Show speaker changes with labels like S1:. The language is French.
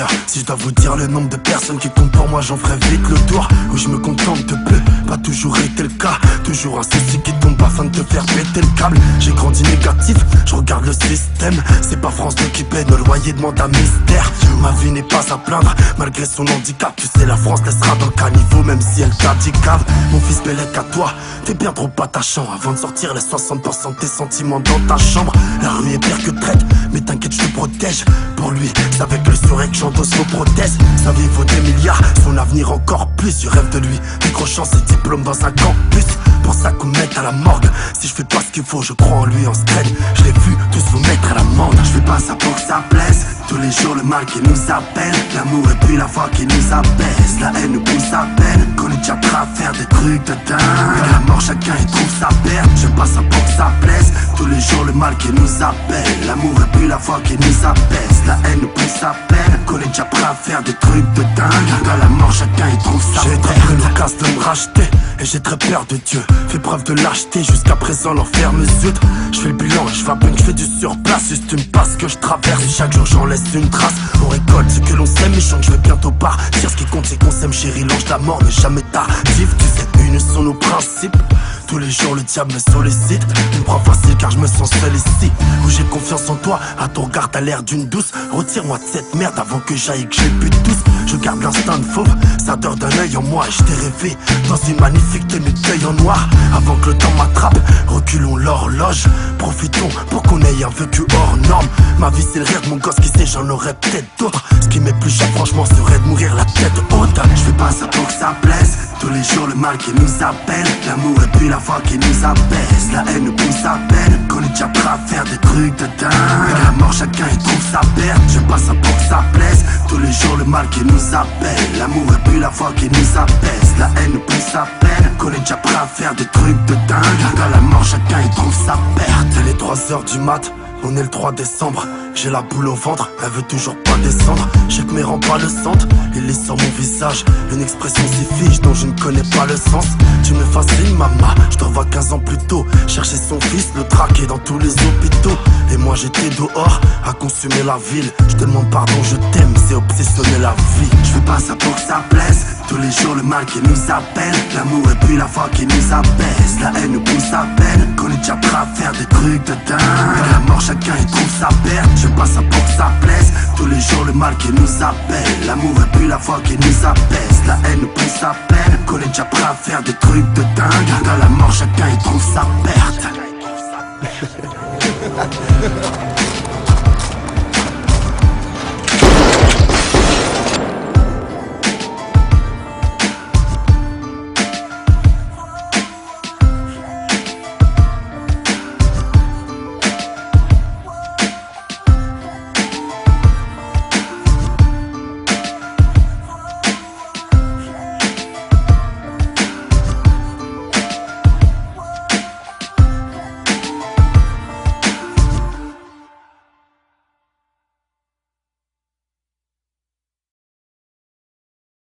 S1: D'ailleurs, si je dois vous dire le nombre de personnes qui comptent pour moi, j'en ferai vite le tour. Où je me contente de peu, pas toujours été le cas. Toujours un souci qui tombe afin de te faire péter le câble. J'ai grandi négatif, je regarde le système. C'est pas France 2 qui paie nos loyers, demande à mystère. Ma vie n'est pas à plaindre, malgré son handicap. Tu sais, la France laissera dans le caniveau, même si elle t'a dit cave. Mon fils Bellec à toi, t'es bien trop attachant. Avant de sortir les 60% de tes sentiments dans ta chambre. La rue est pire que traite, mais t'inquiète, je te protège. Pour lui, c'est avec le sourire que j'endosse vos prothèses. Sa vie vaut des milliards, son avenir encore plus. Je rêve de lui, décrochant ses diplômes dans un campus. Pour ça qu'on mette à la morgue. Si je fais pas ce qu'il faut, je crois en lui en scred. Je l'ai vu tous vous mettre à l'amende. Je fais pas ça pour que ça plaise. Tous les jours le mal qui nous appelle. L'amour et puis la foi qui nous abaisse. La haine nous pousse à peine. Qu'on est déjà prêt à faire des trucs de dingue. La mort chacun y trouve sa perte. Je fais pas ça pour que ça plaise. Tous les jours le mal qui nous appelle. L'amour et puis la foi qui nous abaisse. La haine nous pousse à peine. Qu'on est déjà prêt à faire des trucs de dingue. Dans la mort chacun y trouve sa perte. J'ai très pris l'occasion de me racheter. Et j'ai très peur de Dieu. Fais preuve de lâcheté, jusqu'à présent l'enfer me zut. Je fais le bilan et je vapote, je fais du surplace. Juste une passe que je traverse et chaque jour j'en laisse une trace. On récolte ce que l'on sème et chante, je vais bientôt partir. Ce qui compte c'est qu'on s'aime chérie, l'ange de la mort n'est jamais tardif. Tu sais, une sont nos principes. Tous les jours le diable me sollicite. Tu me prends facile car je me sens seul ici. Où j'ai confiance en toi, à ton regard t'as l'air d'une douce. Retire-moi de cette merde avant que j'aille que j'ai plus de tous. Je garde l'instinct de fauve, ça dort d'un œil en moi. Et je t'ai rêvé dans une magnifique tenue de deuil en noir. Avant que le temps m'attrape, reculons l'horloge. Profitons pour qu'on ait un vécu hors norme. Ma vie c'est le rire de mon gosse, qui sait j'en aurais peut-être d'autres. Ce qui m'est plus cher franchement serait de mourir la tête haute. Je fais pas ça pour que ça plaise. Tous les jours le mal qui nous appelle. L'amour et puis la foi qui nous abaisse. La haine nous pousse à peine. Qu'on est déjà prêt à faire des trucs de dingue. La mort chacun y trouve sa perte. Je fais pas ça pour que ça plaise. Tous les jours le mal qui nous appelle. L'amour et puis la foi qui nous abaisse. La haine nous pousse à peine. Qu'on est déjà prêt à faire des trucs de dingue. Dans la mort chacun y trouve sa perte. Il est 3h du mat, on est le 3 décembre. J'ai la boule au ventre, elle veut toujours pas descendre. Je sais que mes rangs pas le centre, il est sur mon visage. Une expression si fiche dont je ne connais pas le sens. Tu me fascines maman, je te revois 15 ans plus tôt. Chercher son fils, le traquer dans tous les hôpitaux. Et moi j'étais dehors, à consumer la ville. Je te demande pardon, je t'aime, c'est obsessionner la vie. Je fais pas ça pour que ça plaise. Tous les jours le mal qui nous appelle. L'amour et puis la foi qui nous abaisse. La haine nous pousse à peine. Qu'on est déjà prêt à faire des trucs de dingue. La mort chacun y trouve sa perte. Je fais pas ça pour que ça plaise. Tous les jours le mal qui nous appelle. L'amour et puis la foi qui nous abaisse. La haine nous pousse à peine. Qu'on est déjà prêt à faire des trucs de dingue. Dans la mort chacun y trouve sa perte.